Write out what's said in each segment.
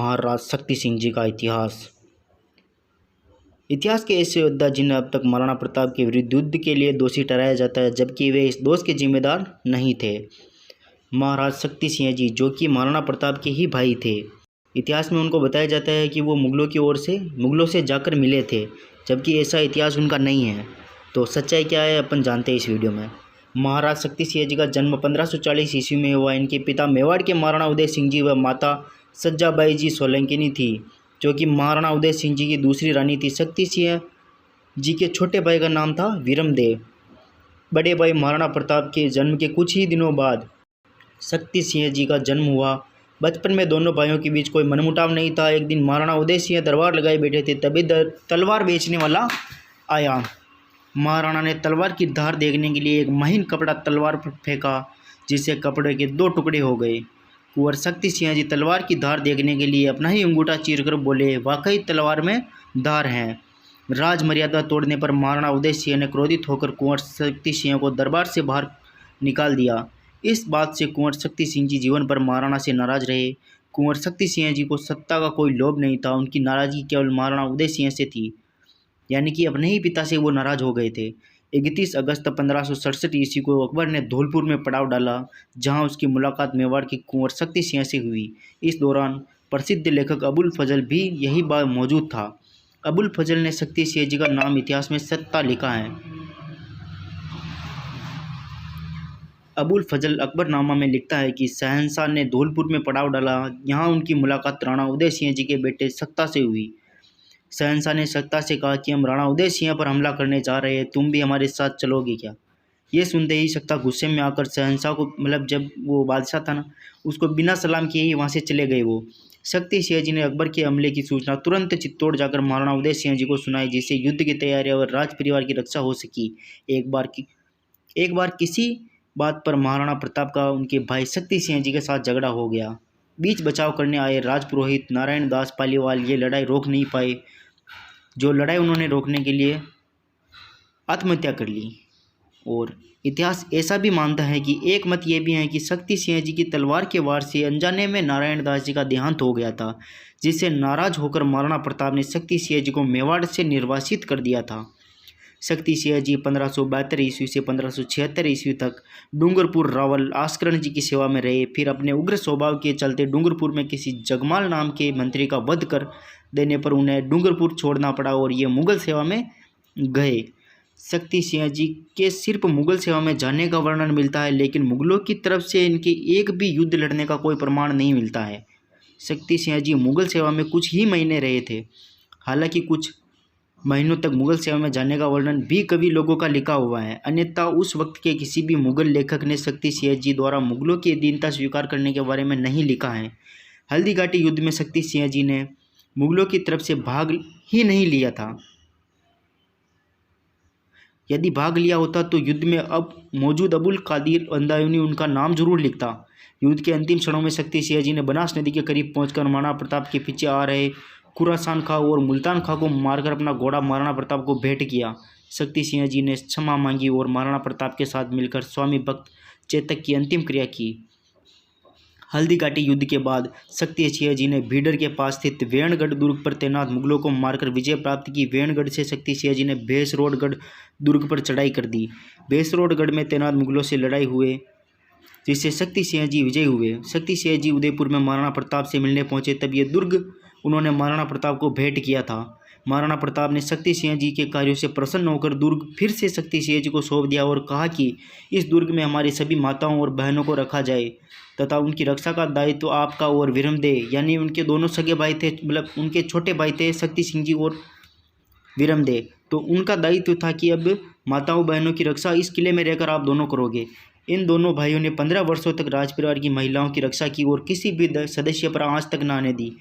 महाराज शक्ति सिंह जी का इतिहास के ऐसे योद्धा जिन्हें अब तक महाराणा प्रताप के विरुद्ध युद्ध के लिए दोषी ठहराया जाता है, जबकि वे इस दोष के जिम्मेदार नहीं थे। महाराज शक्ति सिंह जी, जो कि महाराणा प्रताप के ही भाई थे, इतिहास में उनको बताया जाता है कि वो मुगलों से जाकर मिले थे, जबकि ऐसा इतिहास उनका नहीं है। तो सच्चाई क्या है अपन जानते हैं इस वीडियो में। महाराज शक्ति सिंह जी का जन्म 1540 ईस्वी में हुआ। इनके पिता मेवाड़ के महाराणा उदय सिंह जी व माता सज्जाबाई जी सोलंकी थी, जो कि महाराणा उदय सिंह जी की दूसरी रानी थी। शक्ति सिंह जी के छोटे भाई का नाम था वीरमदेव। बड़े भाई महाराणा प्रताप के जन्म के कुछ ही दिनों बाद शक्ति सिंह जी का जन्म हुआ। बचपन में दोनों भाइयों के बीच कोई मनमुटाव नहीं था। एक दिन महाराणा उदय सिंह दरबार लगाए बैठे थे, तभी तलवार बेचने वाला आया। महाराणा ने तलवार की धार देखने के लिए एक महीन कपड़ा तलवार पर फेंका, जिससे कपड़े के 2 टुकड़े हो गए। कुंवर शक्ति सिंह जी तलवार की धार देखने के लिए अपना ही अंगूठा चीरकर बोले, वाकई तलवार में धार है। राज मर्यादा तोड़ने पर महाराणा उदय सिंह ने क्रोधित होकर कुंवर शक्ति सिंह को दरबार से बाहर निकाल दिया। इस बात से कुंवर शक्ति सिंह जी जीवन भर महाराणा से नाराज रहे। कुंवर शक्ति सिंह जी को सत्ता का कोई लोभ नहीं था। उनकी नाराजगी केवल महाराणा उदय सिंह से थी, यानी कि अपने ही पिता से वो नाराज हो गए थे। 31 अगस्त 1567 ईस्वी को अकबर ने धौलपुर में पड़ाव डाला, जहां उसकी मुलाकात मेवाड़ की कुंवर शक्ति सिंह से हुई। इस दौरान प्रसिद्ध लेखक अबुल फजल भी यही बार मौजूद था। अबुल फजल ने शक्ति सिंह जी का नाम इतिहास में सत्ता लिखा है। अबुल फजल अकबरनामा में लिखता है कि शहंशाह ने धौलपुर में पड़ाव डाला। यहाँ उनकी मुलाकात राणा उदय सिंह जी के बेटे सक्ता से हुई। शहंशाह ने सक्ता से कहा कि हम राणा उदय सिंह पर हमला करने जा रहे हैं, तुम भी हमारे साथ चलोगे क्या? ये सुनते ही सक्ता गुस्से में आकर शहंशाह को, मतलब जब वो बादशाह था ना, उसको बिना सलाम किए ही वहाँ से चले गए। वो शक्ति सिंह जी ने अकबर के हमले की सूचना तुरंत चित्तौड़ जाकर महाराणा उदय सिंह जी को सुनाई, जिससे युद्ध की तैयारी और राज परिवार की रक्षा हो सकी। एक बार किसी बात पर महाराणा प्रताप का उनके भाई शक्ति सिंह जी के साथ झगड़ा हो गया। बीच बचाव करने आए राजपुरोहित नारायण दास पालीवाल ये लड़ाई रोक नहीं पाए। जो लड़ाई उन्होंने रोकने के लिए आत्महत्या कर ली। और इतिहास ऐसा भी मानता है कि एक मत ये भी है कि शक्ति सिंह जी की तलवार के वार से अनजाने में नारायण दास जी का देहांत हो गया था, जिससे नाराज होकर महाराणा प्रताप ने शक्ति सिंह जी को मेवाड़ से निर्वासित कर दिया था। शक्ति सिंह जी 1572 ईस्वी से 1576 ईस्वी तक डूंगरपुर रावल आस्करण जी की सेवा में रहे। फिर अपने उग्र स्वभाव के चलते डूंगरपुर में किसी जगमाल नाम के मंत्री का वध कर देने पर उन्हें डूंगरपुर छोड़ना पड़ा और ये मुगल सेवा में गए। शक्ति सिंह जी के सिर्फ मुगल सेवा में जाने का वर्णन मिलता है, लेकिन मुगलों की तरफ से इनके एक भी युद्ध लड़ने का कोई प्रमाण नहीं मिलता है। शक्ति सिंह जी मुगल सेवा में कुछ ही महीने रहे थे। हालांकि कुछ महीनों तक मुगल सेवा में जाने का वर्णन भी कवि लोगों का लिखा हुआ है, अन्यथा उस वक्त के किसी भी मुगल लेखक ने शक्ति सिंह जी द्वारा मुगलों की अधीनता स्वीकार करने के बारे में नहीं लिखा है। हल्दी घाटी युद्ध में शक्ति सिंह जी ने मुगलों की तरफ से भाग ही नहीं लिया था। यदि भाग लिया होता तो युद्ध में अब मौजूद अबुल कादिर अंदायूनी उनका नाम जरूर लिखता। युद्ध के अंतिम क्षणों में शक्ति सिंह जी ने बनास नदी के करीब पहुंचकर महाराणा प्रताप के पीछे आ रहे खुरासान खां और मुल्तान खां को मारकर अपना घोड़ा महाराणा प्रताप को भेंट किया। शक्ति सिंह जी ने क्षमा मांगी और महाराणा प्रताप के साथ मिलकर स्वामी भक्त चेतक की अंतिम क्रिया की। हल्दी घाटी युद्ध के बाद शक्ति सिंह जी ने भीडर के पास स्थित वेणगढ़ दुर्ग पर तैनात मुगलों को मारकर विजय प्राप्त की। वेणगढ़ से शक्ति सिंह जी ने भैंसरोडगढ़ दुर्ग पर चढ़ाई कर दी। भैंसरोडगढ़ में तैनात मुगलों से लड़ाई हुए, जिससे शक्ति सिंह जी विजयी हुए। शक्ति सिंह जी उदयपुर में महाराणा प्रताप से मिलने पहुंचे, तब ये दुर्ग उन्होंने महाराणा प्रताप को भेंट किया था। महाराणा प्रताप ने शक्ति सिंह जी के कार्यों से प्रसन्न होकर दुर्ग फिर से शक्ति सिंह जी को सौंप दिया और कहा कि इस दुर्ग में हमारी सभी माताओं और बहनों को रखा जाए तथा उनकी रक्षा का दायित्व तो आपका और वीरमदेव, यानी उनके दोनों सगे भाई थे, मतलब उनके छोटे भाई थे शक्ति सिंह जी और वीरमदेव, तो उनका दायित्व था कि अब माताओं बहनों की रक्षा इस किले में रहकर आप दोनों करोगे। इन दोनों भाइयों ने 15 वर्षों तक राजपरिवार की महिलाओं की रक्षा की और किसी भी सदस्य पर आंच तक न आने दी।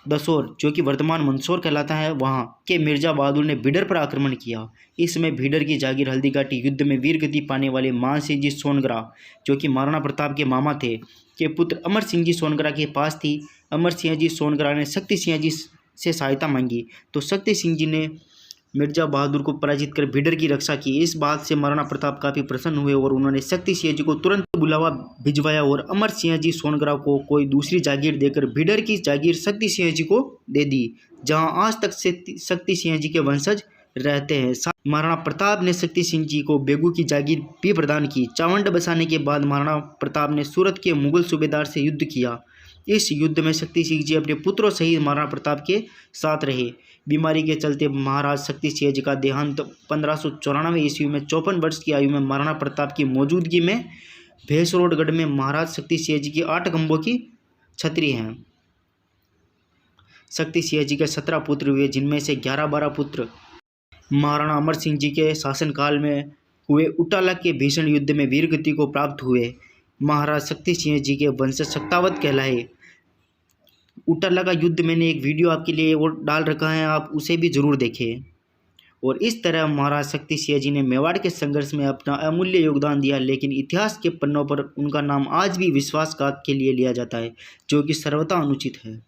दसौर, जो कि वर्तमान मंदसौर कहलाता है, वहाँ के मिर्जा बहादुर ने भीडर पर आक्रमण किया। इस समय भीडर की जागीर हल्दी घाटी युद्ध में वीरगति पाने वाले मान सिंह जी सोनगरा, जो कि महाराणा प्रताप के मामा थे, के पुत्र अमर सिंह जी सोनगरा के पास थी। अमर सिंह जी सोनगरा ने शक्ति सिंह जी से सहायता मांगी, तो शक्ति सिंह जी ने मिर्जा बहादुर को पराजित कर भीडर की रक्षा की। इस बात से महाराणा प्रताप काफ़ी प्रसन्न हुए और उन्होंने शक्ति सिंह जी को तुरंत बुलावा भिजवाया और अमर सिंह जी सोनग्राव को कोई दूसरी जागीर देकर भीडर की जागीर शक्ति सिंह जी को दे दी, जहां आज तक शक्ति सिंह जी के वंशज रहते हैं। महाराणा प्रताप ने शक्ति सिंह जी को बेगू की जागीर भी प्रदान की। चावंड बसाने के बाद महाराणा प्रताप ने सूरत के मुगल सूबेदार से युद्ध किया। इस युद्ध में शक्ति सिंह जी अपने पुत्रों सहित महाराणा प्रताप के साथ रहे। बीमारी के चलते महाराज शक्ति सिंह जी का देहांत 1594 ईस्वी में 54 वर्ष की आयु में महाराणा प्रताप की मौजूदगी में भैंसरोडगढ़ में महाराज शक्ति सिंह जी की 8 खंभों की छतरी है। शक्ति सिंह जी के 17 पुत्र हुए, जिनमें से 11-12 पुत्र महाराणा अमर सिंह जी के शासनकाल में हुए उटाला के भीषण युद्ध में वीरगति को प्राप्त हुए। महाराज शक्ति सिंह जी के वंशज शक्तावत कहलाए। उटाला का युद्ध मैंने एक वीडियो आपके लिए वो डाल रखा है, आप उसे भी जरूर देखें। और इस तरह महाराज शक्ति सिंह जी ने मेवाड़ के संघर्ष में अपना अमूल्य योगदान दिया, लेकिन इतिहास के पन्नों पर उनका नाम आज भी विश्वासघात के लिए लिया जाता है, जो कि सर्वथा अनुचित है।